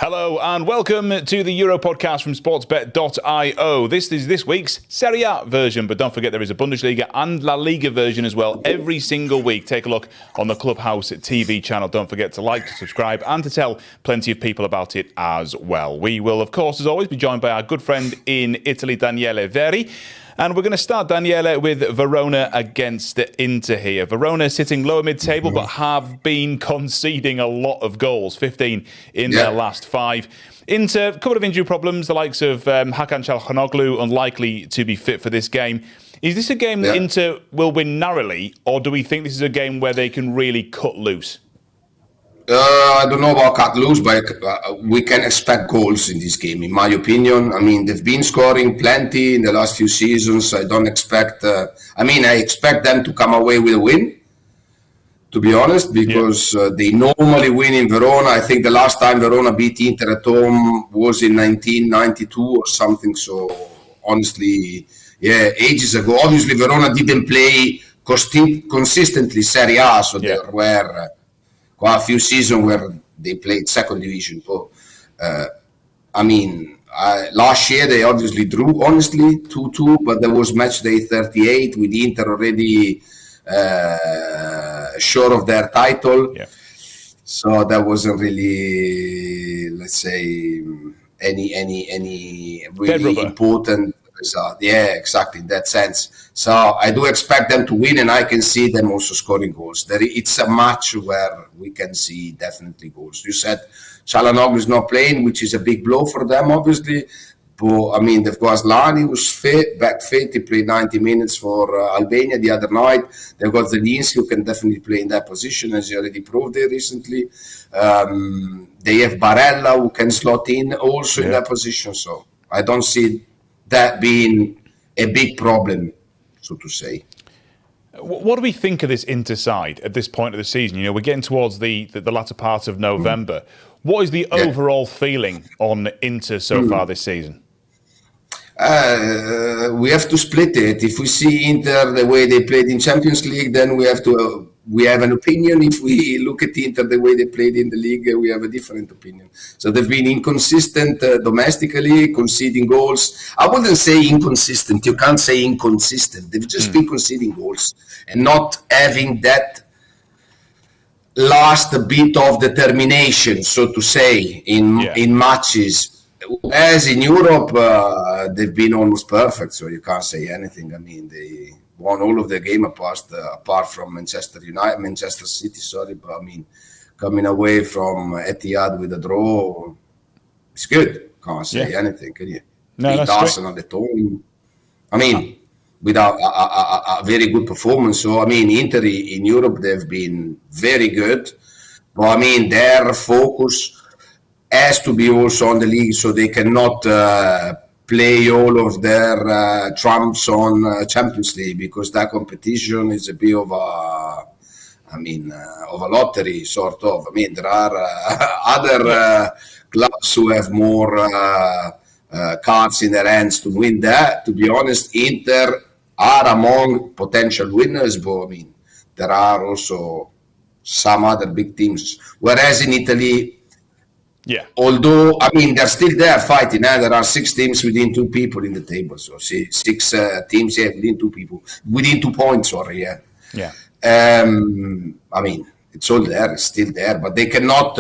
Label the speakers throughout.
Speaker 1: Hello and welcome to the Euro podcast from sportsbet.io. This is this week's Serie A version, but don't forget there is a Bundesliga and La Liga version as well every single week. Take a look on the Clubhouse TV channel. Don't forget to like, to subscribe and to tell plenty of people about it as well. We will, of course, as always, be joined by our good friend in Italy, Daniele Veri. And we're going to start, Daniele, with Verona against Inter here. Verona sitting lower mid-table, but have been conceding a lot of goals, 15 in their last 5. Inter, a couple of injury problems, the likes of Hakan Çalhanoğlu unlikely to be fit for this game. Is this a game that Inter will win narrowly, or do we think this is a game where they can really cut loose?
Speaker 2: I don't know about cut loose, but we can expect goals in this game, in my opinion. I mean, they've been scoring plenty in the last few seasons. I don't expect... I expect them to come away with a win, to be honest, because they normally win in Verona. I think the last time Verona beat Inter at home was in 1992 or something. So, honestly, ages ago. Obviously, Verona didn't play consistently Serie A, so there were... quite a few seasons where they played second division. Last year they obviously drew, honestly, 2-2, but there was match day 38 with Inter already sure of their title. Yeah. So that wasn't really, let's say, any really important result. Yeah, exactly, in that sense. So I do expect them to win, and I can see them also scoring goals. It's a match where we can see definitely goals. You said Çalhanoğlu is not playing, which is a big blow for them, obviously. But, they've got Asllani, who's back fit. He played 90 minutes for Albania the other night. They've got Zelinski, who can definitely play in that position, as he already proved there recently. They have Barella, who can slot in also in that position. So I don't see that being a big problem, so to say.
Speaker 1: What do we think of this Inter side at this point of the season? You know, we're getting towards the latter part of November. What is the overall feeling on Inter so far this season?
Speaker 2: We have to split it. If we see Inter the way they played in Champions League, then we have an opinion. If we look at Inter the way they played in the league, we have a different opinion. So they've been inconsistent domestically, conceding goals. I wouldn't say inconsistent. You can't say inconsistent. They've just been conceding goals and not having that last bit of determination, so to say, in matches. As in Europe, they've been almost perfect, so you can't say anything. They won all of the game apart from Manchester City, but coming away from Etihad with a draw, it's good. Can't say anything, can you?
Speaker 1: No, that's
Speaker 2: Arsenal at home. Without a very good performance. So, Inter in Europe, they've been very good. But, their focus has to be also on the league, so they cannot play all of their trumps on Champions League, because that competition is a bit of a lottery, sort of. There are other clubs who have more cards in their hands to win that. To be honest, Inter are among potential winners, but there are also some other big teams. Whereas in Italy, although, they're still there fighting. There are 6 teams within 2 people in the table. So 6 teams within 2 people. Within 2 points, sorry, it's all there, it's still there. But they cannot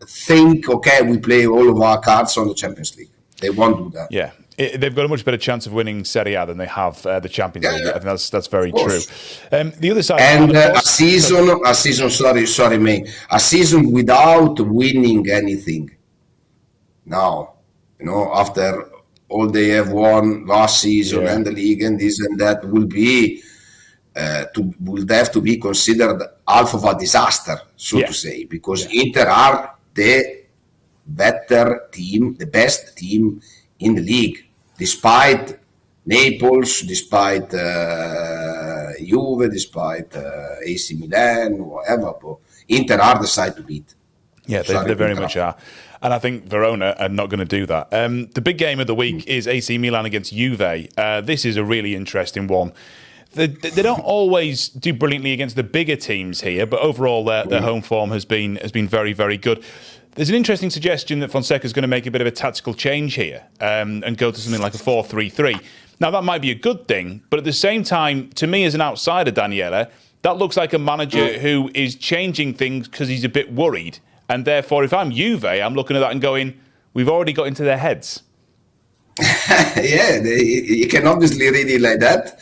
Speaker 2: think, okay, we play all of our cards on the Champions League. They won't do that.
Speaker 1: Yeah. They've got a much better chance of winning Serie A than they have the Champions League. I think that's very true. The other side,
Speaker 2: and a season without winning anything. Now, after all they have won last season and the league and this and that, will have to be considered half of a disaster, so to say, because Inter are the better team, the best team in the league. Despite Naples, despite Juve, despite AC Milan, whatever, but Inter are the side to beat.
Speaker 1: Yeah, they very much are. And I think Verona are not going to do that. The big game of the week is AC Milan against Juve. This is a really interesting one. They don't always do brilliantly against the bigger teams here, but overall their home form has been very, very good. There's an interesting suggestion that Fonseca's going to make a bit of a tactical change here and go to something like a 4-3-3. Now, that might be a good thing, but at the same time, to me as an outsider, Daniele, that looks like a manager who is changing things because he's a bit worried. And therefore, if I'm Juve, I'm looking at that and going, we've already got into their heads.
Speaker 2: Yeah, you can obviously read it like that.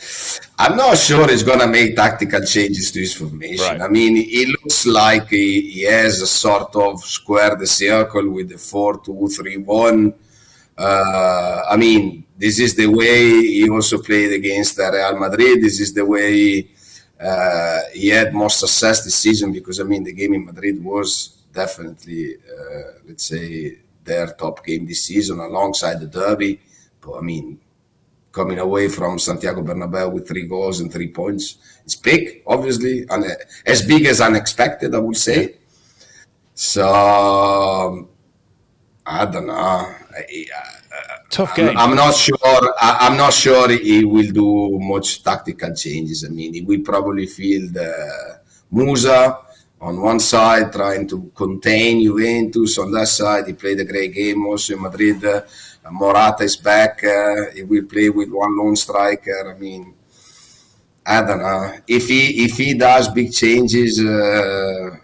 Speaker 2: I'm not sure he's going to make tactical changes to his formation. Right. I mean, it looks like he has a sort of square the circle with the 4-2-3-1. I mean, this is the way he also played against Real Madrid. This is the way he had more success this season because, I mean, the game in Madrid was definitely, let's say, their top game this season alongside the derby. But, I mean, coming away from Santiago Bernabeu with 3 goals and 3 points, it's big, obviously, and as big as unexpected, I would say. Yeah. So, I don't know.
Speaker 1: Tough game.
Speaker 2: I'm not sure. I'm not sure he will do much tactical changes. I mean, he will probably field Musa on one side, trying to contain Juventus. On that side, he played a great game also in Madrid. Morata is back. He will play with one lone striker. I mean, I don't know. If he does big changes, I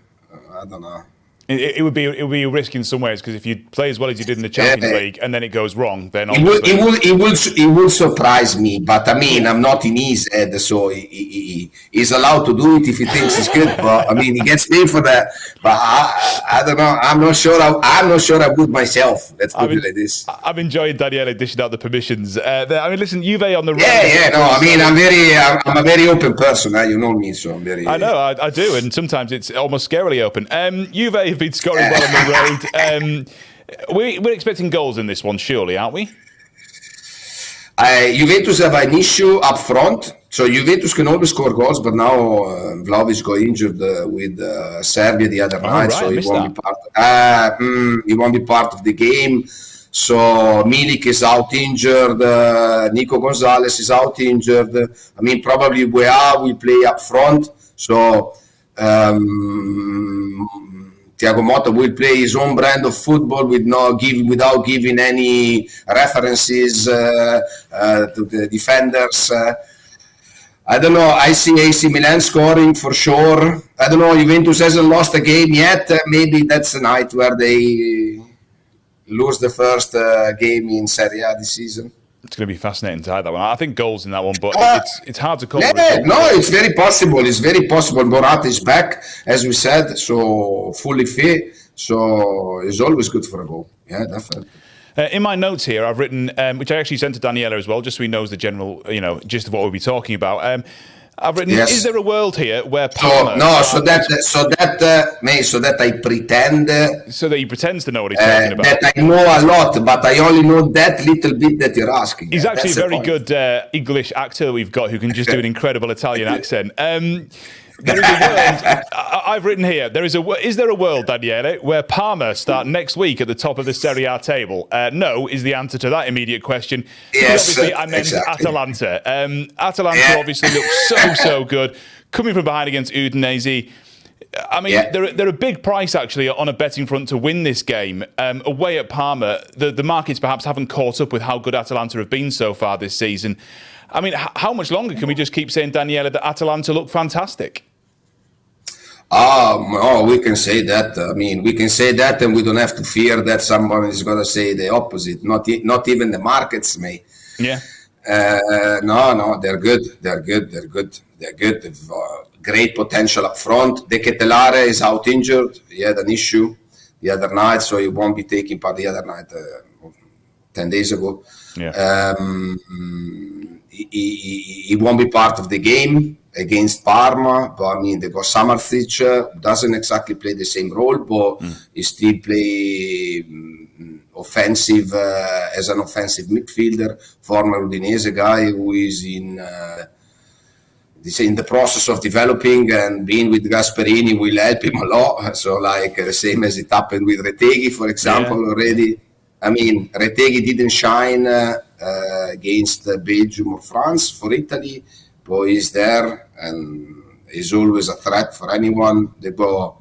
Speaker 2: don't know.
Speaker 1: It would be a risk in some ways because if you play as well as you did in the Champions League and then it goes wrong, then
Speaker 2: it will surprise me. But I mean, I'm not in his head, so he's allowed to do it if he thinks it's good. But I mean, he gets paid for that. But I don't know. I'm not sure I would myself. Let's put it like this.
Speaker 1: I'm enjoying Daniele dishing out the permissions. I mean, listen, Juve on the
Speaker 2: no. I mean, I'm a very open person. You know me, so I'm very.
Speaker 1: I know, I do, and sometimes it's almost scarily open. Juve have been scoring well on the road. We're expecting goals in this one, surely, aren't we?
Speaker 2: Juventus have an issue up front. So Juventus can always score goals, but now Vlahovic got injured with Serbia the other night, right, so he won't be part of the game. So Milik is out injured. Nico Gonzalez is out injured. I mean, probably Weah will play up front. So Thiago Motta will play his own brand of football without giving any references to the defenders. I don't know. I see AC Milan scoring for sure. I don't know. Juventus hasn't lost a game yet. Maybe that's the night where they lose the first game in Serie A this season.
Speaker 1: It's going to be fascinating to have that one. I think goals in that one, but it's hard to call.
Speaker 2: It's very possible. It's very possible. Morata is back, as we said, so fully fit. So it's always good for a goal. Yeah, definitely.
Speaker 1: In my notes here, I've written, which I actually sent to Daniele as well, just so he knows the general, gist of what we'll be talking about. I've written, Is there a world here where Parma...
Speaker 2: So that I pretend...
Speaker 1: So that he pretends to know what he's talking about.
Speaker 2: That I know a lot, but I only know that little bit that you're asking.
Speaker 1: He's actually a very good English actor we've got who can just do an incredible Italian accent. There is a world, I've written here, is there a world, Daniele, where Parma start next week at the top of the Serie A table? No is the answer to that immediate question.
Speaker 2: Yes,
Speaker 1: obviously, I meant exactly. Atalanta. Atalanta obviously looks so good. Coming from behind against Udinese. I mean, they're a big price, actually, on a betting front to win this game. Away at Parma, the markets perhaps haven't caught up with how good Atalanta have been so far this season. I mean, how much longer can we just keep saying, Daniele, that Atalanta look fantastic?
Speaker 2: We can say that. I mean, we can say that, and we don't have to fear that someone is going to say the opposite. Not even the markets may.
Speaker 1: Yeah.
Speaker 2: No, they're good. They're good. They've great potential up front. De Ketelare is out injured. He had an issue the other night, so he won't be taking part the other night, 10 days ago.
Speaker 1: Yeah.
Speaker 2: He won't be part of the game against Parma, but I mean, they got Samardzic, doesn't exactly play the same role, but he still play offensive as an offensive midfielder, former Udinese guy who is in the process of developing, and being with Gasperini will help him a lot. So like the same as it happened with Retegui, for example, already. I mean, Retegui didn't shine against Belgium or France for Italy, but he's there and he's always a threat for anyone. They got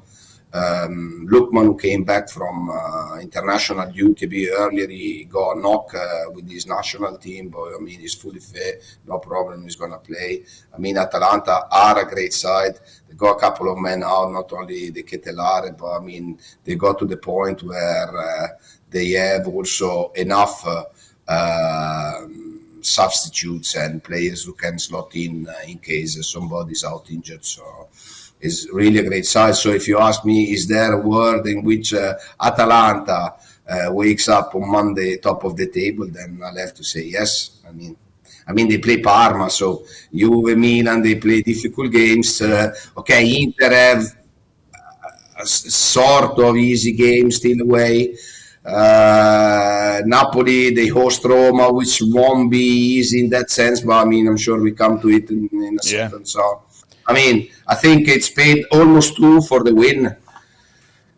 Speaker 2: Lookman, who came back from international duty a bit earlier, he got a knock with his national team, but I mean, he's fully fit, no problem, he's going to play. I mean, Atalanta are a great side. They got a couple of men out, not only the Ketelare, but I mean, they got to the point where they have also enough substitutes and players who can slot in case somebody's out injured. So it's really a great side. So if you ask me, is there a world in which Atalanta wakes up on Monday top of the table, then I'll have to say yes. I mean they play Parma, so Juve, Milan, they play difficult games. Okay, Inter have a sort of easy game still away. Napoli, they host Roma, which won't be easy in that sense, but I mean, I'm sure we come to it in a second. So, I mean, I think it's paid almost 2 for the win.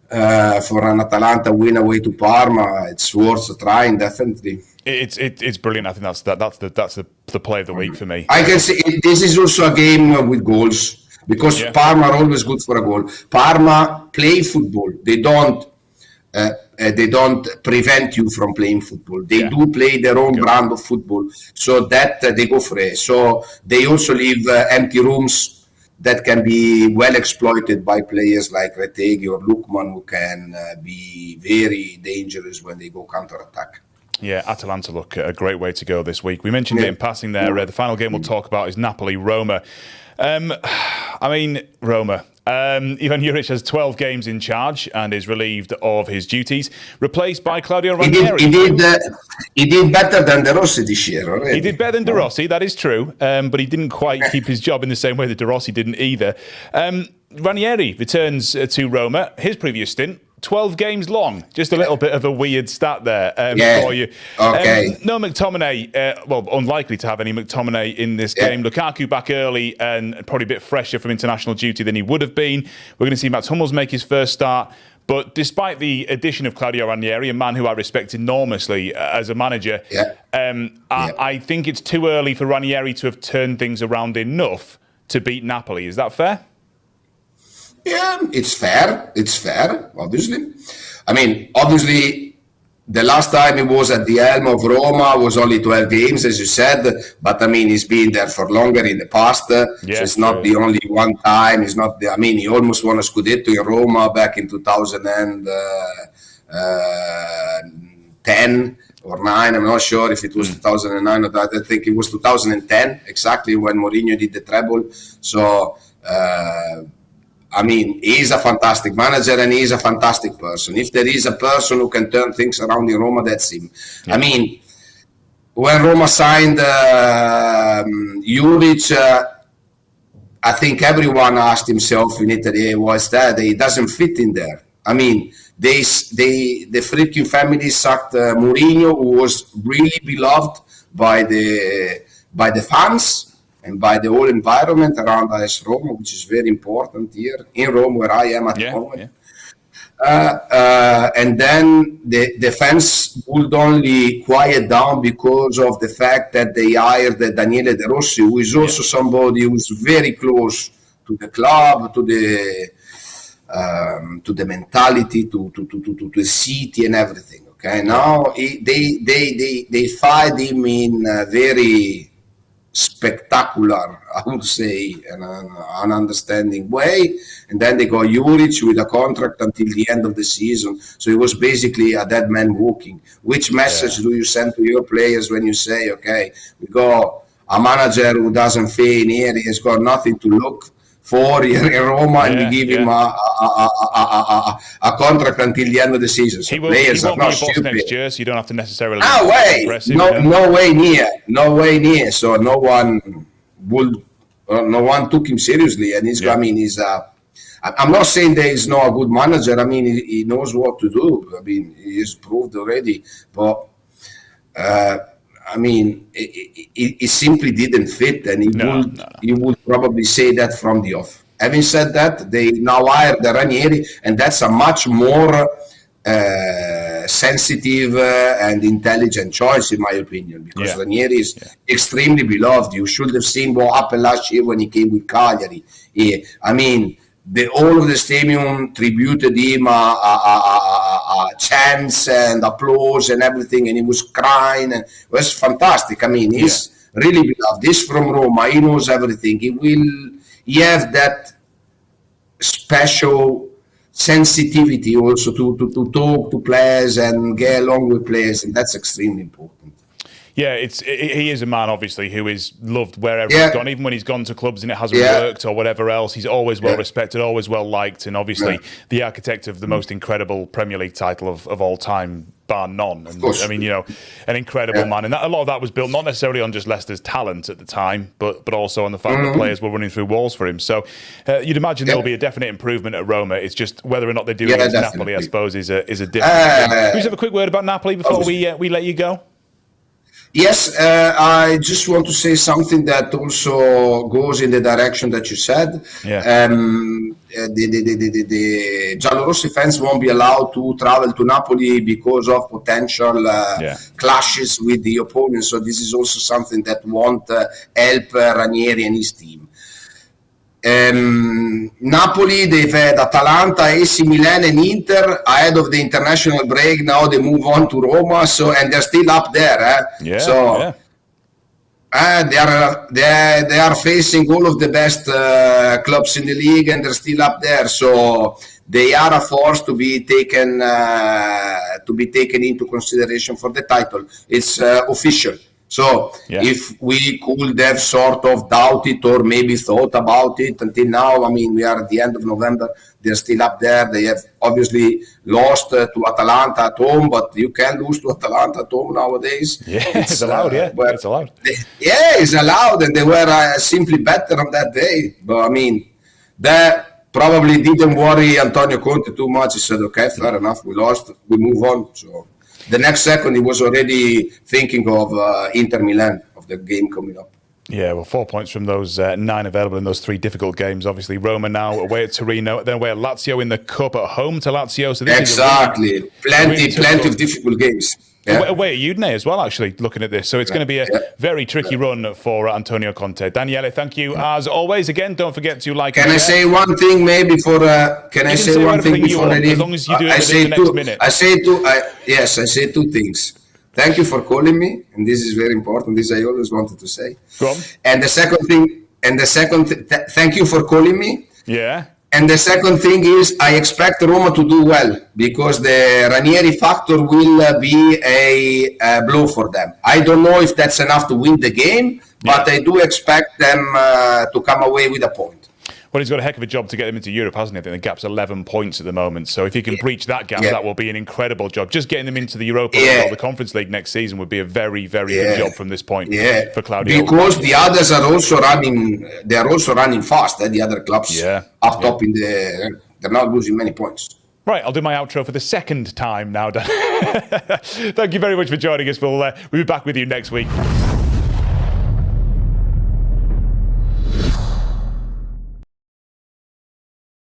Speaker 2: For an Atalanta win away to Parma, it's worth trying, definitely.
Speaker 1: It's brilliant. I think that's the play of the week for me.
Speaker 2: I can say this is also a game with goals, because Parma are always good for a goal. Parma play football. They don't prevent you from playing football. They do play their own brand of football, so that they go for it. So they also leave empty rooms that can be well exploited by players like Retegui or Lookman, who can be very dangerous when they go counter-attack.
Speaker 1: Yeah, Atalanta look a great way to go this week. We mentioned it in passing there. The final game we'll talk about is Napoli-Roma. I mean, Roma. Ivan Juric has 12 games in charge and is relieved of his duties, replaced by Claudio Ranieri.
Speaker 2: He did better than De Rossi this year already.
Speaker 1: He did better than De Rossi, that is true, but he didn't quite keep his job in the same way that De Rossi didn't either. Ranieri returns to Roma. His previous stint, 12 games long. Just a little bit of a weird stat there for you.
Speaker 2: Okay.
Speaker 1: No McTominay. Well, unlikely to have any McTominay in this game. Lukaku back early and probably a bit fresher from international duty than he would have been. We're going to see Mats Hummels make his first start. But despite the addition of Claudio Ranieri, a man who I respect enormously as a manager, I think it's too early for Ranieri to have turned things around enough to beat Napoli. Is that fair?
Speaker 2: Yeah, it's fair. It's fair, obviously. I mean, obviously, the last time he was at the helm of Roma was only 12 games, as you said. But, I mean, he's been there for longer in the past. So it's not the only one time. It's not. I mean, he almost won a Scudetto in Roma back in 2010 or 9. I'm not sure if it was 2009 or that. I think it was 2010, exactly when Mourinho did the treble. So, I mean, he's a fantastic manager and he's a fantastic person. If there is a person who can turn things around in Roma, that's him. I mean, when Roma signed Juric, I think everyone asked himself in Italy, what's that? He doesn't fit in there. I mean, the freaking family sacked Mourinho, who was really beloved by the fans and by the whole environment around AS Roma, which is very important here in Rome, where I am at the moment. And then the fans would only quiet down because of the fact that they hired Daniele De Rossi, who is also somebody who's very close to the club, to the mentality, to the city and everything. Okay, now they find him in a very spectacular, I would say, an understanding way, and then they got Juric with a contract until the end of the season. So it was basically a dead man walking. Which message do you send to your players when you say, okay, we got a manager who doesn't fit in here, he has got nothing to look for here in Roma, and we give him a contract until the end of the season. So
Speaker 1: he won't be your boss next year, so you don't have to necessarily.
Speaker 2: No way near. So no one took him seriously, and he's. I mean, I'm not saying there is no good manager. I mean, he knows what to do. I mean, he's proved already, but. I mean, it simply didn't fit, and he would probably say that from the off. Having said that, they now hired Ranieri, and that's a much more sensitive and intelligent choice, in my opinion, because Ranieri is extremely beloved. You should have seen what happened last year when he came with Cagliari. I mean, all of the stadium tributed him chants and applause and everything, and he was crying, and it was fantastic. I mean, he's really beloved. He's from Roma. He knows everything. He have that special sensitivity also to talk to players and get along with players, and that's extremely important.
Speaker 1: Yeah, he is a man, obviously, who is loved wherever he's gone. Even when he's gone to clubs and it hasn't worked or whatever else, he's always well respected, always well liked, and obviously the architect of the most incredible Premier League title of all time, bar none. And, I mean, an incredible man. And a lot of that was built not necessarily on just Leicester's talent at the time, but also on the fact that players were running through walls for him. So you'd imagine there will be a definite improvement at Roma. It's just whether or not they do it against Napoli, I suppose, is a different thing. Can we just have a quick word about Napoli before we let you go?
Speaker 2: Yes, I just want to say something that also goes in the direction that you said. The Giallorossi fans won't be allowed to travel to Napoli because of potential clashes with the opponents. So this is also something that won't help Ranieri and his team. Napoli, they've had Atalanta, AC Milan and Inter ahead of the international break. Now they move on to Roma, and they're still up there. They are facing all of the best clubs in the league, and they're still up there. So they are a force to be taken into consideration for the title. It's official. So if we could have sort of doubted or maybe thought about it until now, I mean, we are at the end of November, they're still up there. They have obviously lost to Atalanta at home, but you can lose to Atalanta at home nowadays.
Speaker 1: Yeah, it's allowed, it's allowed.
Speaker 2: It's allowed, and they were simply better on that day. But I mean, that probably didn't worry Antonio Conte too much. He said, okay, fair enough, we lost, we move on. So the next second, he was already thinking of Inter Milan, of the game coming up.
Speaker 1: Yeah, well, 4 points from those 9 available in those 3 difficult games. Obviously, Roma now away at Torino, then away at Lazio in the Cup, at home to Lazio. So this
Speaker 2: is plenty of difficult games.
Speaker 1: Yeah. Away at Udine as well, actually, looking at this. So it's going to be a very tricky run for Antonio Conte. Daniele, thank you as always. Again, don't forget to like.
Speaker 2: Can I say one thing maybe for? Can I say one thing before I leave?
Speaker 1: As long as you do it within the next minute.
Speaker 2: I say 2 things. Thank you for calling me, and this is very important. This I always wanted to say.
Speaker 1: Go on.
Speaker 2: And the second thing, thank you for calling me.
Speaker 1: Yeah.
Speaker 2: And the second thing is, I expect Roma to do well because the Ranieri factor will be a blow for them. I don't know if that's enough to win the game, but I do expect them to come away with a point.
Speaker 1: Well, he's got a heck of a job to get them into Europe, hasn't he? I think the gap's 11 points at the moment. So if he can breach that gap, that will be an incrediable job. Just getting them into the Europa League or the Conference League next season would be a very, very good job from this point for Claudio.
Speaker 2: Because the others are also running. They are also running fast. The other clubs up top they're not losing many points.
Speaker 1: Right, I'll do my outro for the second time now, Dan. Thank you very much for joining us. We'll be back with you next week.